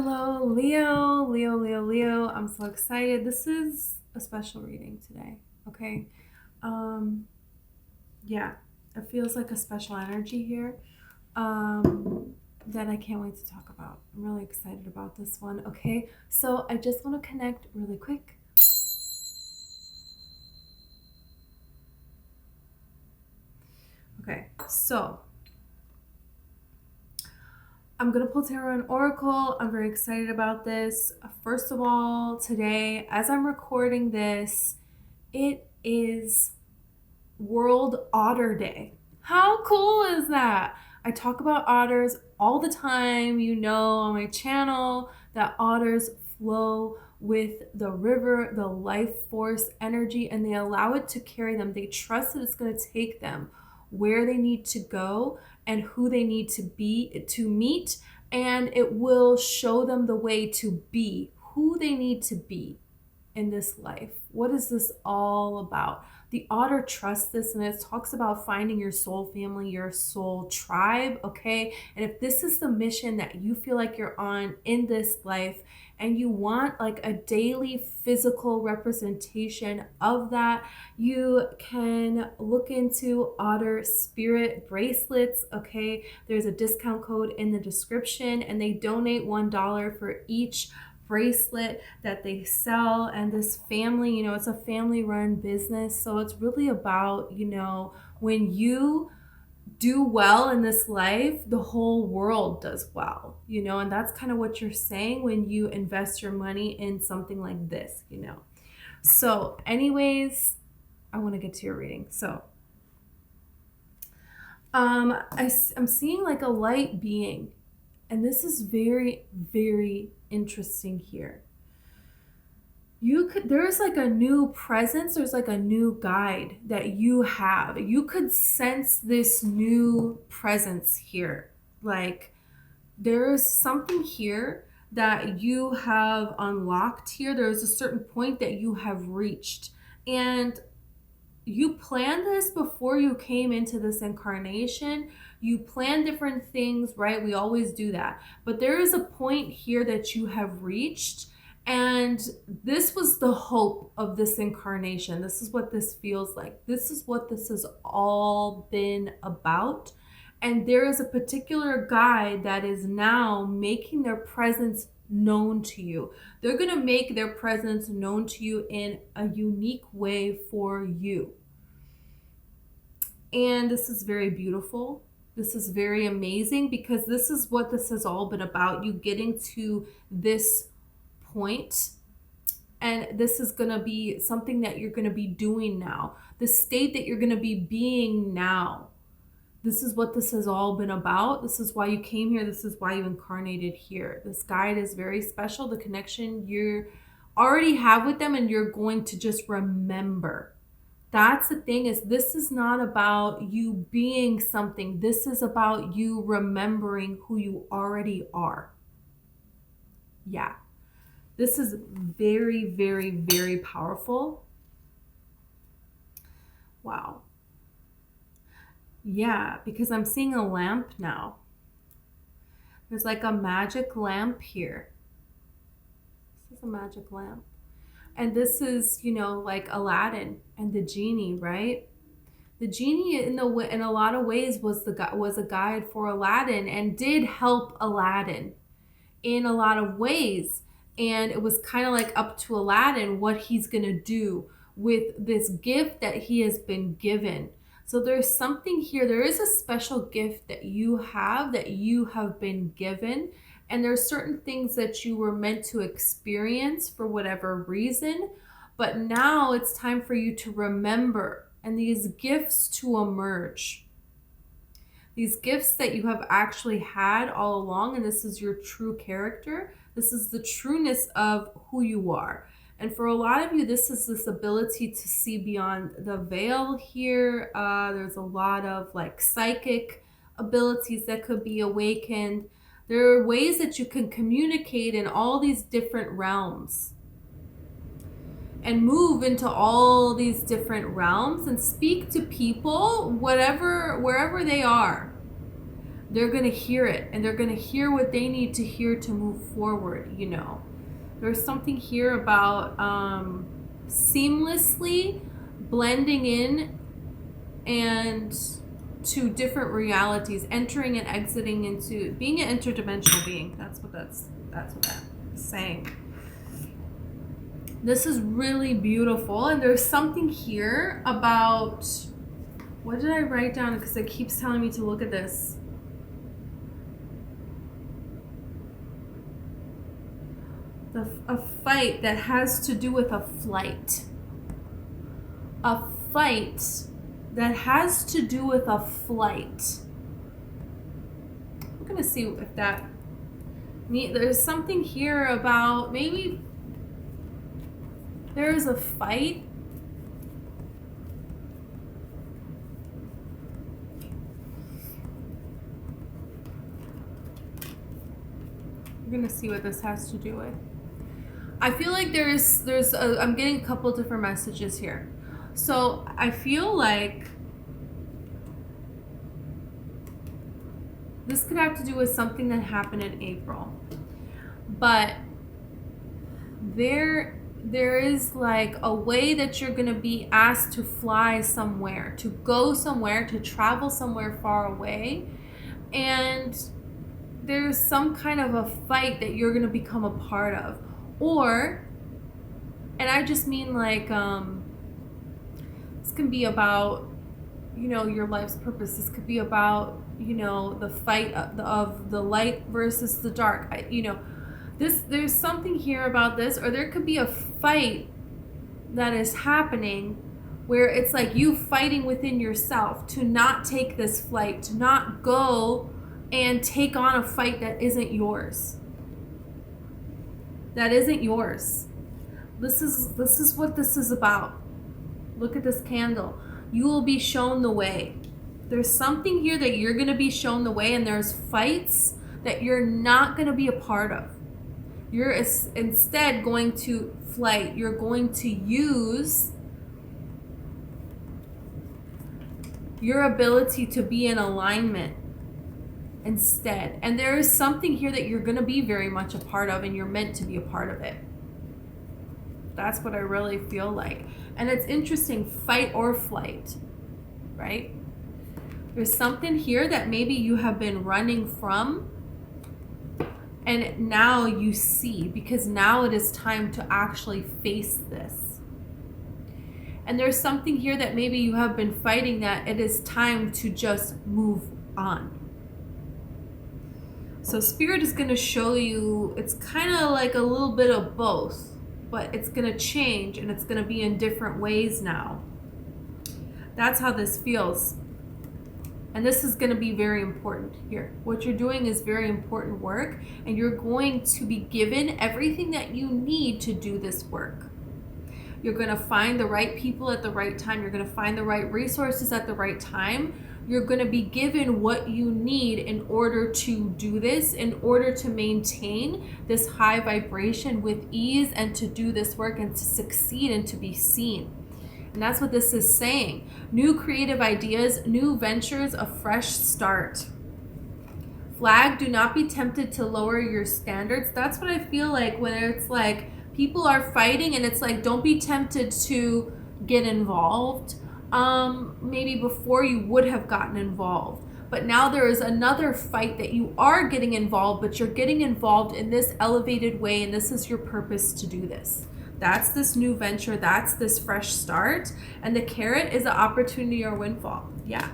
Hello, Leo, Leo, Leo, Leo. I'm so excited. This is a special reading today, okay? Um, yeah, it feels like a special energy here that I can't wait to talk about. I'm really excited about this one, okay? So I just want to connect really quick. Okay, so I'm going to pull Tarot and Oracle. I'm very excited about this. First of all, today, as I'm recording this, it is World Otter Day. How cool is that? I talk about otters all the time. You know on my channel that otters flow with the river, the life force energy, and they allow it to carry them. They trust that it's going to take them where they need to go and who they need to be to meet, and it will show them the way to be who they need to be in this life. What is this all about? The otter trusts this, and it talks about finding your soul family, your soul tribe, okay? And if this is the mission that you feel like you're on in this life, and you want like a daily physical representation of that, you can look into otter spirit bracelets, okay? There's a discount code in the description, and they donate $1 for each bracelet that they sell. And this family, you know, it's a family run business, so it's really about, you know, when you do well in this life, the whole world does well, you know, and that's kind of what you're saying when you invest your money in something like this, you know. So anyways, I want to get to your reading. So I'm seeing like a light being, and this is very, very interesting here. There's like a new presence, there's like a new guide that you have. You could sense this new presence here. Like there's something here that you have unlocked here. There's a certain point that you have reached, and you planned this before you came into this incarnation. You plan different things, right? We always do that. But there is a point here that you have reached, and this was the hope of this incarnation. This is what this feels like. This is what this has all been about. And there is a particular guide that is now making their presence known to you. They're going to make their presence known to you in a unique way for you. And this is very beautiful. This is very amazing, because this is what this has all been about. You getting to this point, and this is going to be something that you're going to be doing now. The state that you're going to be being now. This is what this has all been about. This is why you came here. This is why you incarnated here. This guide is very special. The connection you already have with them, and you're going to just remember. That's the thing, is this is not about you being something. This is about you remembering who you already are. Yeah. This is very, very, very powerful. Wow. Yeah, because I'm seeing a lamp now. There's like a magic lamp here. This is a magic lamp. And this is, you know, like Aladdin and the genie, right? The genie in a lot of ways was a guide for Aladdin, and did help Aladdin in a lot of ways. And it was kind of like up to Aladdin what he's going to do with this gift that he has been given. So there's something here. There is a special gift that you have been given. And there's certain things that you were meant to experience for whatever reason. But now it's time for you to remember, and these gifts to emerge. These gifts that you have actually had all along, and this is your true character. This is the trueness of who you are. And for a lot of you, this is this ability to see beyond the veil here. There's a lot of like psychic abilities that could be awakened. There are ways that you can communicate in all these different realms, and move into all these different realms and speak to people, wherever they are. they're going to hear it, and they're going to hear what they need to hear to move forward, you know. There's something here about seamlessly blending in and to different realities, entering and exiting into being an interdimensional being. That's what that's saying. This is really beautiful, and there's something here about, what did I write down? Because it keeps telling me to look at this. A fight that has to do with a flight. A fight that has to do with a flight. We're gonna see if that, there's something here about maybe there is a fight. We're gonna see what this has to do with. I feel like I'm getting a couple different messages here. So I feel like this could have to do with something that happened in April. But there is like a way that you're going to be asked to fly somewhere, to go somewhere, to travel somewhere far away. And there's some kind of a fight that you're going to become a part of. Or, and I just mean like, this can be about, you know, your life's purpose. This could be about, you know, the fight of the light versus the dark. You know, there's something here about this, or there could be a fight that is happening where it's like you fighting within yourself to not take this flight, to not go and take on a fight that isn't yours. That isn't yours. This is what this is about. Look at this candle. You will be shown the way. There's something here that you're going to be shown the way, and there's fights that you're not going to be a part of. You're instead going to flight. You're going to use your ability to be in alignment instead. And there is something here that you're going to be very much a part of, and you're meant to be a part of it. That's what I really feel like. And it's interesting, fight or flight, right? There's something here that maybe you have been running from, and now you see, because now it is time to actually face this. And there's something here that maybe you have been fighting, that it is time to just move on. So Spirit is going to show you, it's kind of like a little bit of both, but it's going to change, and it's going to be in different ways now. That's how this feels. And this is going to be very important here. What you're doing is very important work, and you're going to be given everything that you need to do this work. You're going to find the right people at the right time. You're going to find the right resources at the right time. You're going to be given what you need in order to do this, in order to maintain this high vibration with ease, and to do this work and to succeed and to be seen. And that's what this is saying. New creative ideas, new ventures, a fresh start. Flag, do not be tempted to lower your standards. That's what I feel like when it's like people are fighting, and it's like, don't be tempted to get involved. Maybe before you would have gotten involved. But now there is another fight that you are getting involved, but you're getting involved in this elevated way, and this is your purpose to do this. That's this new venture. That's this fresh start. And the carrot is an opportunity or windfall. Yeah.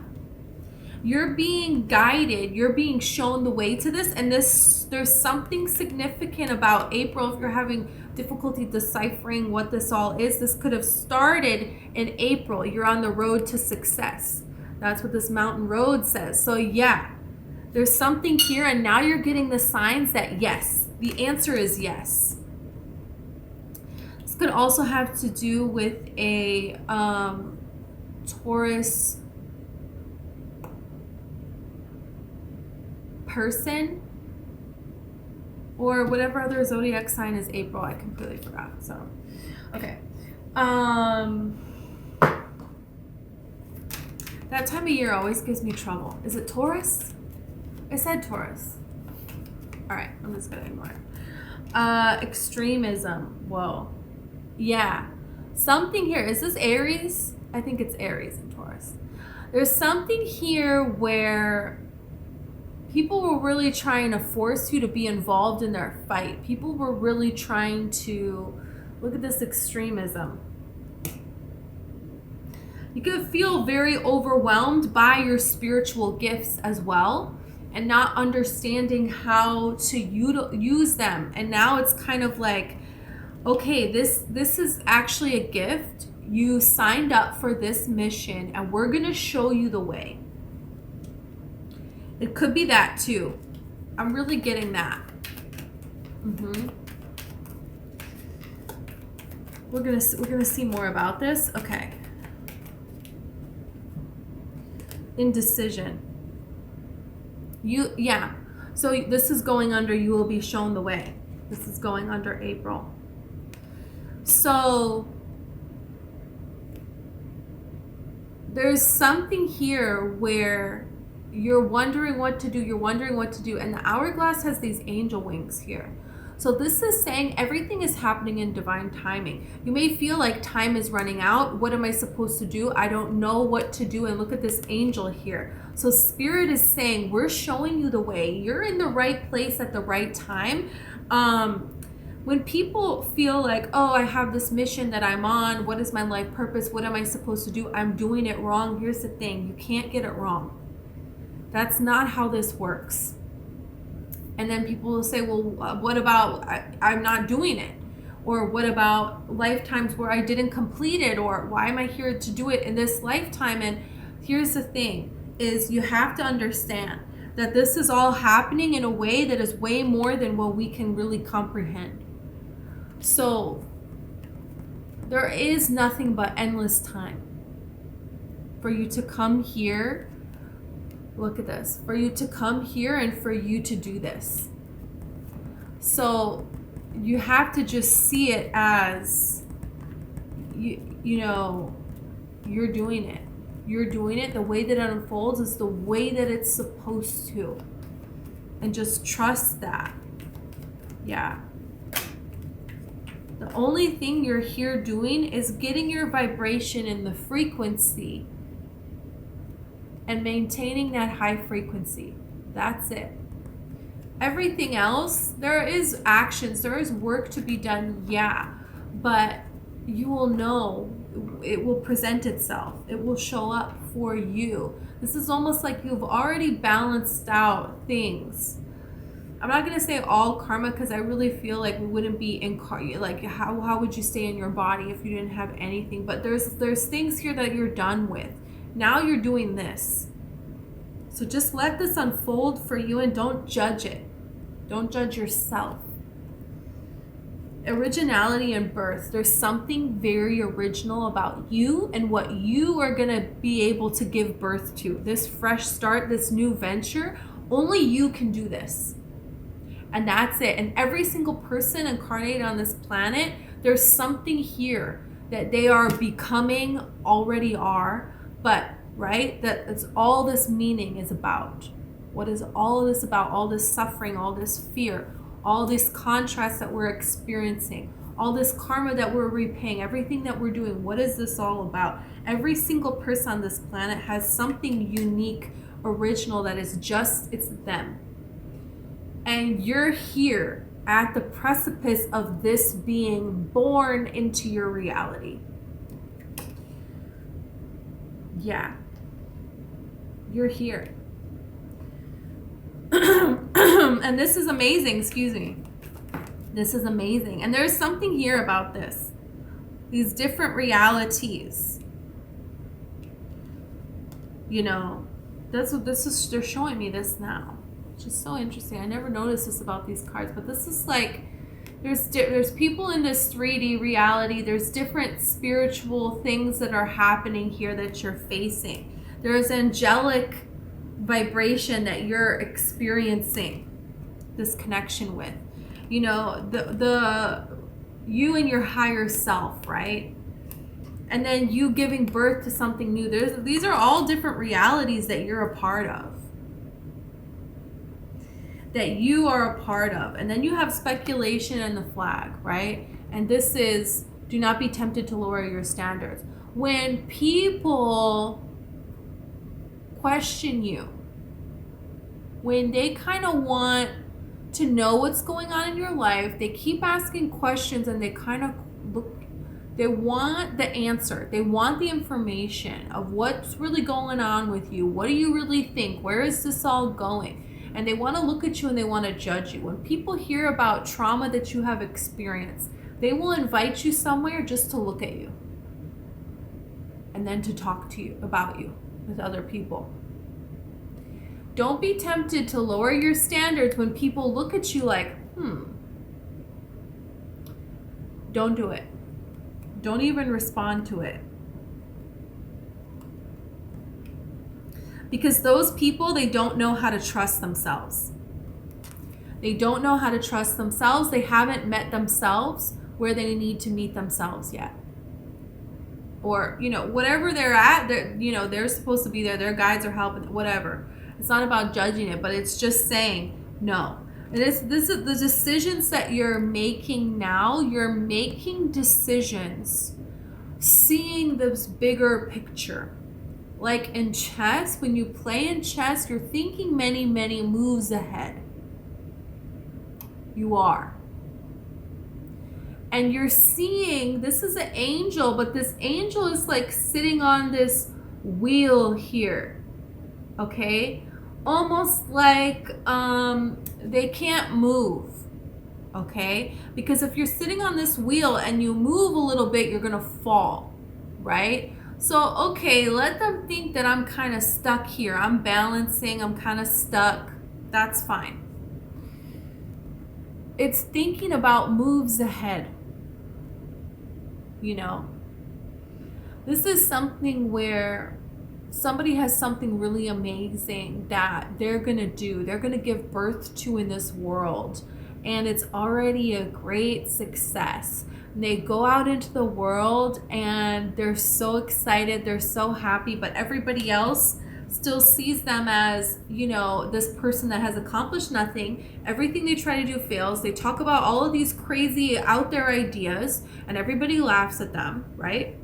You're being guided. You're being shown the way to this. And there's something significant about April. If you're having difficulty deciphering what this all is, this could have started in April. You're on the road to success. That's what this mountain road says. So yeah, there's something here, and now you're getting the signs that yes, the answer is yes. This could also have to do with a Taurus person, or whatever other zodiac sign is April. I completely forgot. So, okay. That time of year always gives me trouble. Is it Taurus? I said Taurus. All right, I'm just gonna ignore it. Extremism. Whoa. Yeah. Something here. Is this Aries? I think it's Aries and Taurus. There's something here where people were really trying to force you to be involved in their fight. People were really trying to, look at this extremism. You could feel very overwhelmed by your spiritual gifts as well, and not understanding how to use them. And now it's kind of like, okay, this is actually a gift. You signed up for this mission, and we're going to show you the way. It could be that too. I'm really getting that. We're gonna see more about this. Okay. Indecision. Yeah. So this is going under you will be shown the way. This is going under April. So there's something here where you're wondering what to do, and the hourglass has these angel wings here. So this is saying everything is happening in divine timing. You may feel like time is running out. What am I supposed to do? I don't know what to do. And look at this angel here. So Spirit is saying, we're showing you the way. You're in the right place at the right time. When people feel like, oh, I have this mission that I'm on. What is my life purpose? What am I supposed to do? I'm doing it wrong. Here's the thing. You can't get it wrong. That's not how this works. And then people will say, well, what about I'm not doing it? Or what about lifetimes where I didn't complete it? Or why am I here to do it in this lifetime? And here's the thing, is you have to understand that this is all happening in a way that is way more than what we can really comprehend. So there is nothing but endless time for you to come here. Look at this, for you to come here and for you to do this. So you have to just see it as, you know, you're doing it. You're doing it. The way that it unfolds is the way that it's supposed to. And just trust that. Yeah. The only thing you're here doing is getting your vibration in the frequency and maintaining that high frequency. That's it. Everything else, there is actions, there is work to be done, yeah, but you will know, it will present itself. It will show up for you. This is almost like you've already balanced out things. I'm not gonna say all karma, because I really feel like we wouldn't be in like how would you stay in your body if you didn't have anything? But there's things here that you're done with. Now you're doing this. So just let this unfold for you and don't judge it. Don't judge yourself. Originality and birth. There's something very original about you and what you are going to be able to give birth to. This fresh start, this new venture, only you can do this. And that's it. And every single person incarnated on this planet, there's something here that they are becoming, already are, but right? That's all this meaning is about. What is all of this about? All this suffering, all this fear, all this contrast that we're experiencing, all this karma that we're repaying, everything that we're doing. What is this all about? Every single person on this planet has something unique, original, that is just, it's them. And you're here at the precipice of this being born into your reality. Yeah. You're here. And this is amazing, excuse me. This is amazing. And there's something here about this. These different realities. You know, that's what this is, they're showing me this now. Which is so interesting. I never noticed this about these cards, but this is like, there's people in this 3D reality. There's different spiritual things that are happening here that you're facing. There's angelic vibration that you're experiencing this connection with. You know, the you and your higher self, right? And then you giving birth to something new. These are all different realities that you're a part of. that you are a part of. And then you have speculation and the flag, right? And this is, do not be tempted to lower your standards. When people question you, when they kind of want to know what's going on in your life, they keep asking questions and they kind of look, they want the answer. They want the information of what's really going on with you. What do you really think? Where is this all going? And they want to look at you and they want to judge you. When people hear about trauma that you have experienced, they will invite you somewhere just to look at you and then to talk to you about you with other people. Don't be tempted to lower your standards when people look at you like, Don't do it. Don't even respond to it. Because those people, they don't know how to trust themselves. They don't know how to trust themselves. They haven't met themselves where they need to meet themselves yet. Or, whatever they're at, they're supposed to be there. Their guides are helping, whatever. It's not about judging it, but it's just saying no. And this is the decisions that you're making now. You're making decisions seeing this bigger picture. Like in chess, when you play in chess, you're thinking many, many moves ahead. You are. And you're seeing, this is an angel, but this angel is like sitting on this wheel here. Okay? Almost like they can't move. Okay? Because if you're sitting on this wheel and you move a little bit, you're going to fall. Right? So, okay, let them think that I'm kind of stuck here. I'm balancing. I'm kind of stuck. That's fine. It's thinking about moves ahead. This is something where somebody has something really amazing that they're going to do. They're going to give birth to in this world. And it's already a great success. They go out into the world and they're so excited, they're so happy, but everybody else still sees them as, this person that has accomplished nothing. Everything they try to do fails. They talk about all of these crazy out there ideas and everybody laughs at them, right?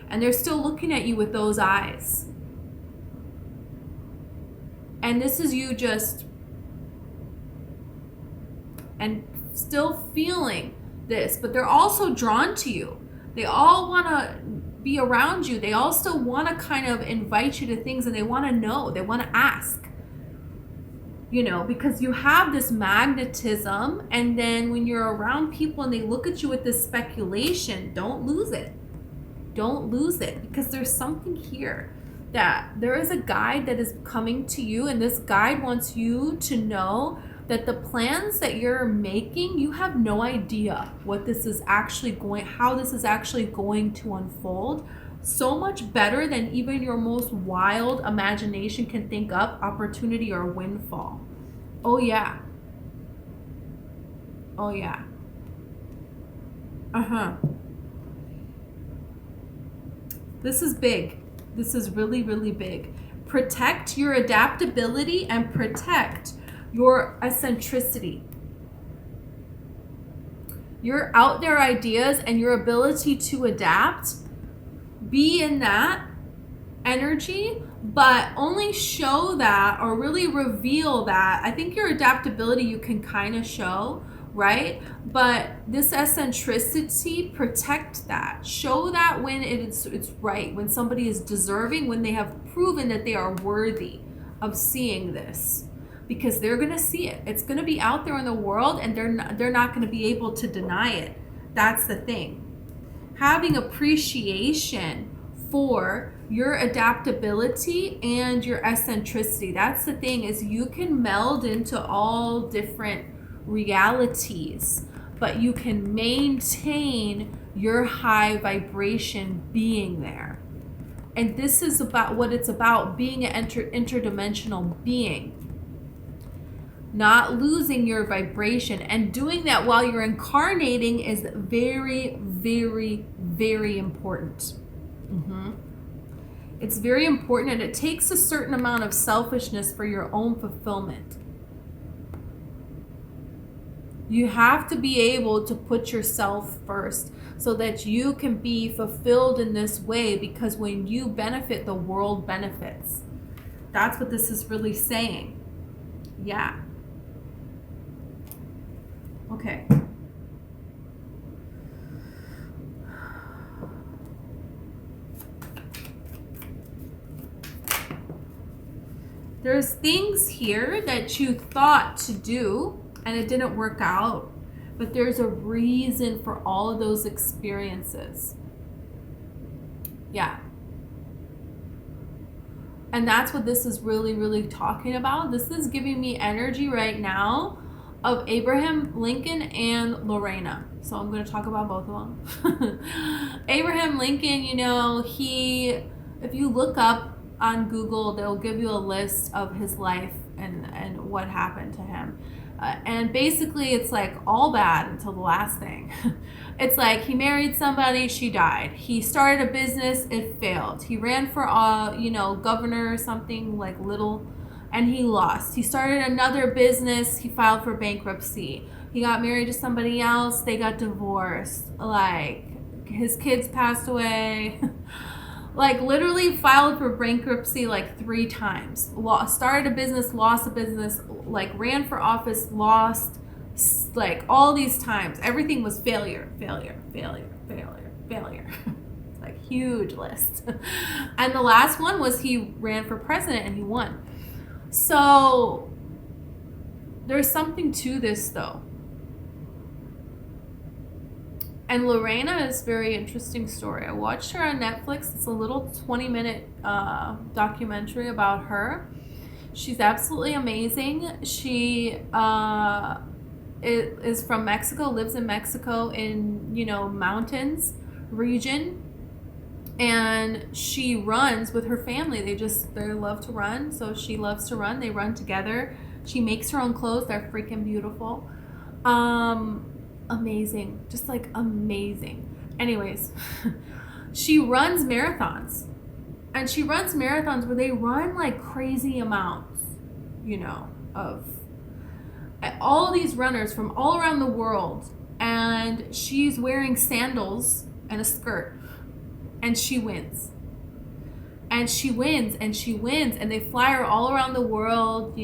And they're still looking at you with those eyes. And this is you just, and still feeling this, but they're also drawn to you. They all want to be around you. They also want to kind of invite you to things and they want to know. They want to ask. Because you have this magnetism, and then when you're around people and they look at you with this speculation, don't lose it. Don't lose it, because there's something here that there is a guide that is coming to you, and this guide wants you to know that the plans that you're making, you have no idea what this is actually how this is actually going to unfold. So much better than even your most wild imagination can think up, opportunity or windfall. Oh yeah. Oh yeah. This is big. This is really, really big. Protect your adaptability and protect your eccentricity. Your out there ideas and your ability to adapt, be in that energy, but only show that or really reveal that. I think your adaptability you can kind of show, right? But this eccentricity, protect that. Show that when it's right, when somebody is deserving, when they have proven that they are worthy of seeing this. Because they're going to see it. It's going to be out there in the world, and they're not going to be able to deny it. That's the thing. Having appreciation for your adaptability and your eccentricity. That's the thing, is you can meld into all different realities, but you can maintain your high vibration being there. And this is about what it's about, being an interdimensional being. Not losing your vibration, and doing that while you're incarnating is very, very, very important. It's very important, and it takes a certain amount of selfishness for your own fulfillment. You have to be able to put yourself first so that you can be fulfilled in this way, because when you benefit, the world benefits. That's what this is really saying. Yeah. Okay. There's things here that you thought to do and it didn't work out, but there's a reason for all of those experiences. Yeah. And that's what this is really, really talking about. This is giving me energy right now of Abraham Lincoln and Lorena. So I'm going to talk about both of them. Abraham Lincoln, you know, if you look up on Google, they'll give you a list of his life and what happened to him. And basically it's like all bad until the last thing. It's like he married somebody, she died. He started a business, it failed. He ran for governor or something like little, and he lost. He started another business, he filed for bankruptcy. He got married to somebody else, they got divorced. Like his kids passed away. Like literally filed for bankruptcy like 3 times. Started a business, lost a business, like ran for office, lost, like all these times. Everything was failure. Like huge list. And the last one was he ran for president and he won. So there's something to this though. And Lorena is a very interesting story. I watched her on Netflix. It's a little 20-minute documentary about her. She's absolutely amazing. She is from Mexico, lives in Mexico in, mountains region. And she runs with her family. They love to run. So she loves to run. They run together. She makes her own clothes. They're freaking beautiful. Amazing, just like amazing. Anyways, she runs marathons, and she runs marathons where they run like crazy amounts, of all these runners from all around the world, and she's wearing sandals and a skirt, and she wins. And she wins, and she wins, and they fly her all around the world,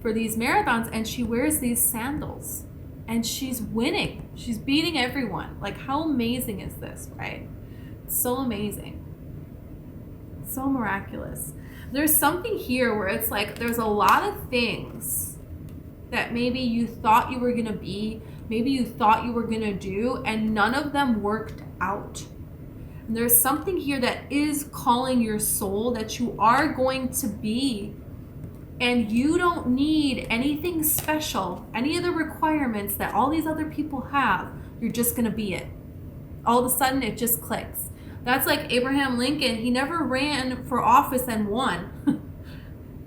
for these marathons, and she wears these sandals. And she's winning. She's beating everyone. Like, how amazing is this, right? It's so amazing. So miraculous. There's something here where it's like there's a lot of things that maybe you thought you were going to be, maybe you thought you were going to do, and none of them worked out. And there's something here that is calling your soul that you are going to be. And you don't need anything special, any of the requirements that all these other people have. You're just going to be it. All of a sudden, it just clicks. That's like Abraham Lincoln. He never ran for office and won.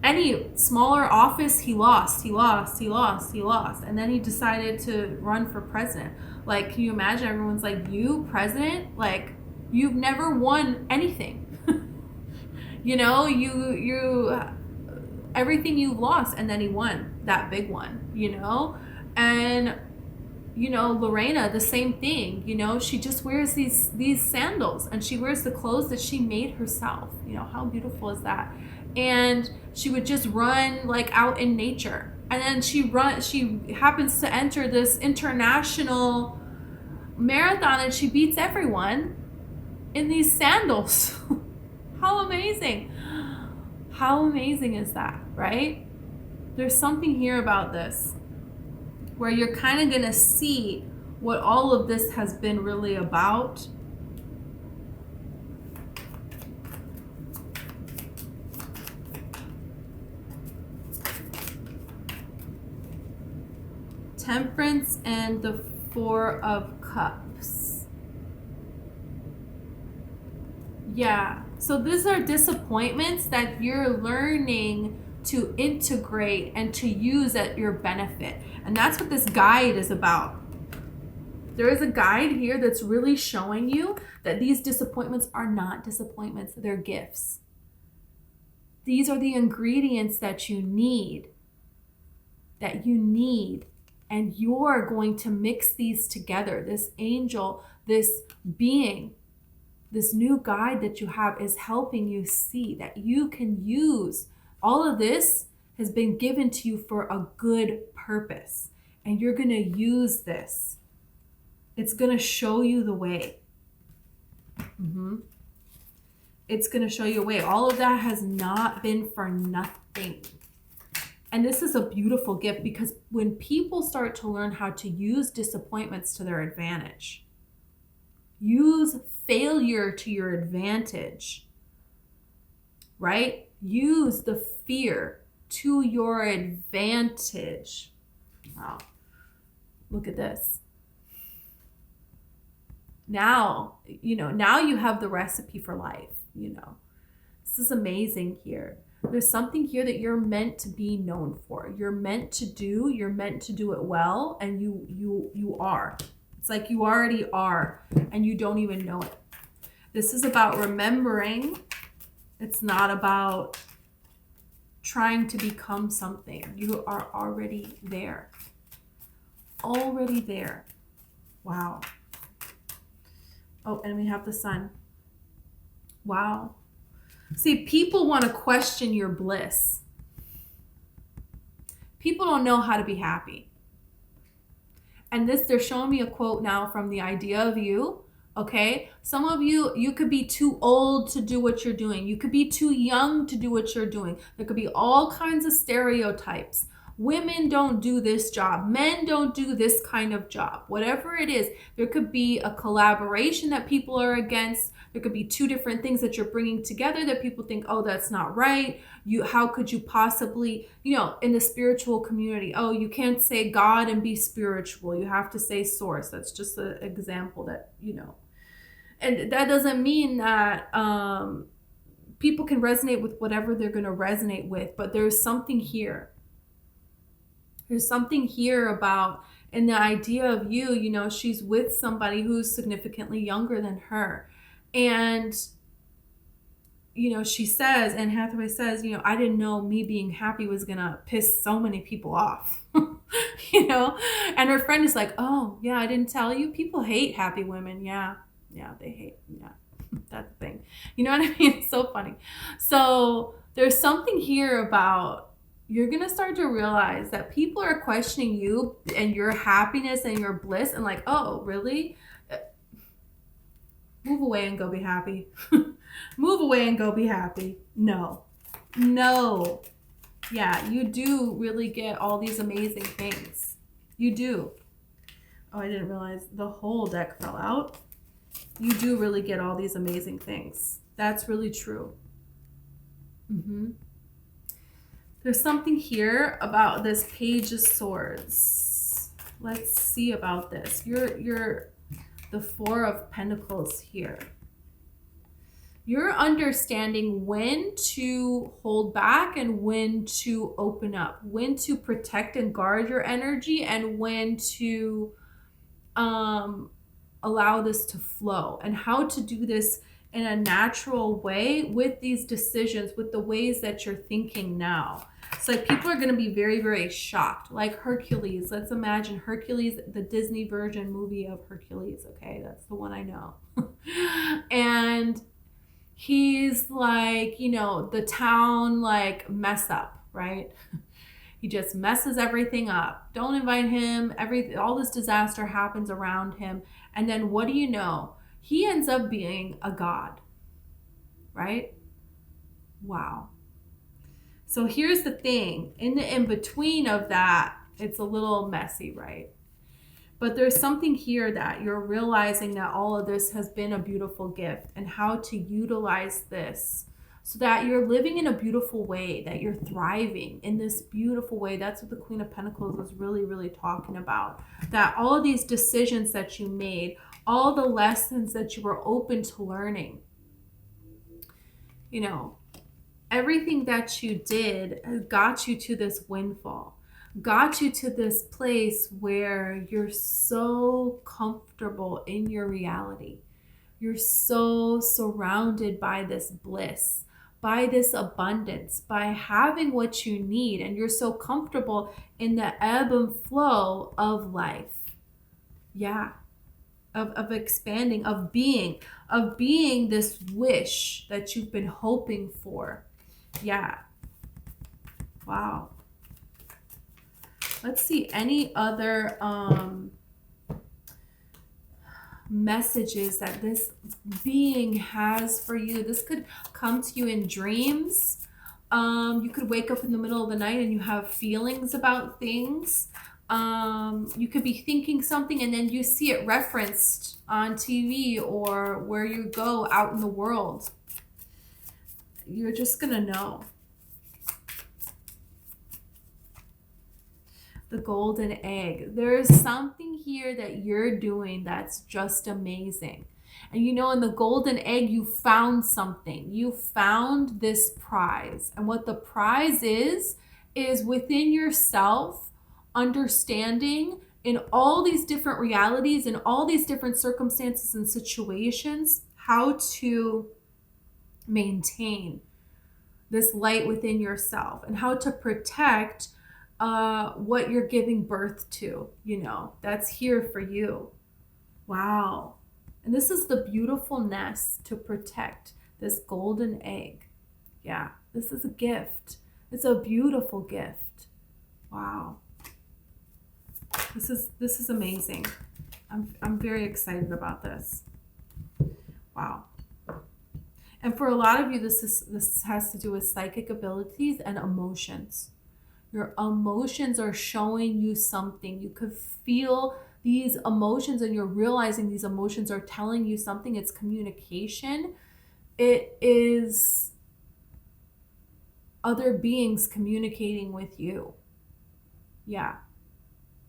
Any smaller office, he lost. And then he decided to run for president. Like, can you imagine? Everyone's like, you, president? Like, you've never won anything. Everything you've lost, and then he won that big one, and Lorena, the same thing, she just wears these sandals, and she wears the clothes that she made herself. How beautiful is that? And she would just run like out in nature, and then she happens to enter this international marathon, and she beats everyone in these sandals. How amazing. How amazing is that, right? There's something here about this where you're kind of going to see what all of this has been really about. Temperance and the 4 of Cups. Yeah. So these are disappointments that you're learning to integrate and to use at your benefit. And that's what this guide is about. There is a guide here that's really showing you that these disappointments are not disappointments, they're gifts. These are the ingredients that you need And you're going to mix these together. This angel, this being, this new guide that you have is helping you see that you can use all of this has been given to you for a good purpose. And you're going to use this. It's going to show you the way. It's going to show you a way. All of that has not been for nothing. And this is a beautiful gift, because when people start to learn how to use disappointments to their advantage, use failure to your advantage, right? Use the fear to your advantage. Wow. Look at this. Now, now you have the recipe for life, This is amazing here. There's something here that you're meant to be known for. You're meant to do it well, and you are. It's like you already are, and you don't even know it. This is about remembering. It's not about trying to become something. You are already there. Already there. Wow. Oh, and we have the sun. Wow. See, people want to question your bliss. People don't know how to be happy. And they're showing me a quote now from The Idea of You. Okay. Some of you could be too old to do what you're doing. You could be too young to do what you're doing. There could be all kinds of stereotypes. Women don't do this job. Men don't do this kind of job. Whatever it is, there could be a collaboration that people are against. There could be two different things that you're bringing together that people think, oh, that's not right. How could you possibly, in the spiritual community, oh, you can't say God and be spiritual. You have to say source. That's just an example that, And that doesn't mean that people can resonate with whatever they're going to resonate with, but there's something here. There's something here about, in the idea of you, she's with somebody who's significantly younger than her. And, she says, Anne Hathaway says, I didn't know me being happy was going to piss so many people off, and her friend is like, oh, yeah, I didn't tell you. People hate happy women. Yeah, they hate. Yeah, that's the thing. You know what I mean? It's so funny. So there's something here about, you're going to start to realize that people are questioning you and your happiness and your bliss, and like, oh, really? Move away and go be happy. Move away and go be happy. No. Yeah, you do really get all these amazing things. You do. Oh, I didn't realize the whole deck fell out. You do really get all these amazing things. That's really true. There's something here about this Page of Swords. Let's see about this. You're the Four of Pentacles here. You're understanding when to hold back and when to open up, when to protect and guard your energy, and when to allow this to flow, and how to do this in a natural way with these decisions, with the ways that you're thinking now. So like, people are going to be very, very shocked. Like Hercules. Let's imagine Hercules, the Disney version movie of Hercules. Okay, that's the one I know. And he's like, the town like mess up, right? He just messes everything up. Don't invite him. All this disaster happens around him. And then what do you know? He ends up being a god, right? Wow. So here's the thing. In the in-between of that, it's a little messy, right? But there's something here that you're realizing that all of this has been a beautiful gift, and how to utilize this so that you're living in a beautiful way, that you're thriving in this beautiful way. That's what the Queen of Pentacles was really, really talking about. That all of these decisions that you made, all the lessons that you were open to learning, everything that you did got you to this windfall, got you to this place where you're so comfortable in your reality. You're so surrounded by this bliss, by this abundance, by having what you need, and you're so comfortable in the ebb and flow of life. Yeah. Of expanding, of being this wish that you've been hoping for. Yeah. Wow. Let's see any other messages that this being has for you. This could come to you in dreams. You could wake up in the middle of the night and you have feelings about things. You could be thinking something and then you see it referenced on TV or where you go out in the world. You're just gonna know. The golden egg. There's something here that you're doing that's just amazing. And you know, in the golden egg, you found something. You found this prize. And what the prize is within yourself, understanding in all these different realities, in all these different circumstances and situations, how to maintain this light within yourself and how to protect what you're giving birth to. You know, that's here for you. Wow. And this is the beautifulness to protect, this golden egg. Yeah, this is a gift. It's a beautiful gift. Wow. This is amazing. I'm very excited about this. Wow. And for a lot of you, this has to do with psychic abilities and emotions. Your emotions are showing you something. You could feel these emotions and you're realizing these emotions are telling you something. It's communication. It is other beings communicating with you. Yeah.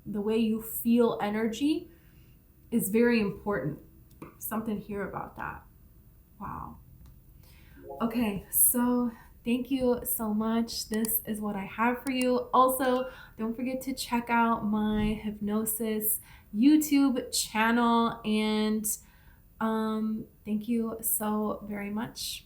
The way you feel energy is very important. Something here about that. Wow. Okay, so thank you so much. This is what I have for you. Also, don't forget to check out my hypnosis YouTube channel. And thank you so very much.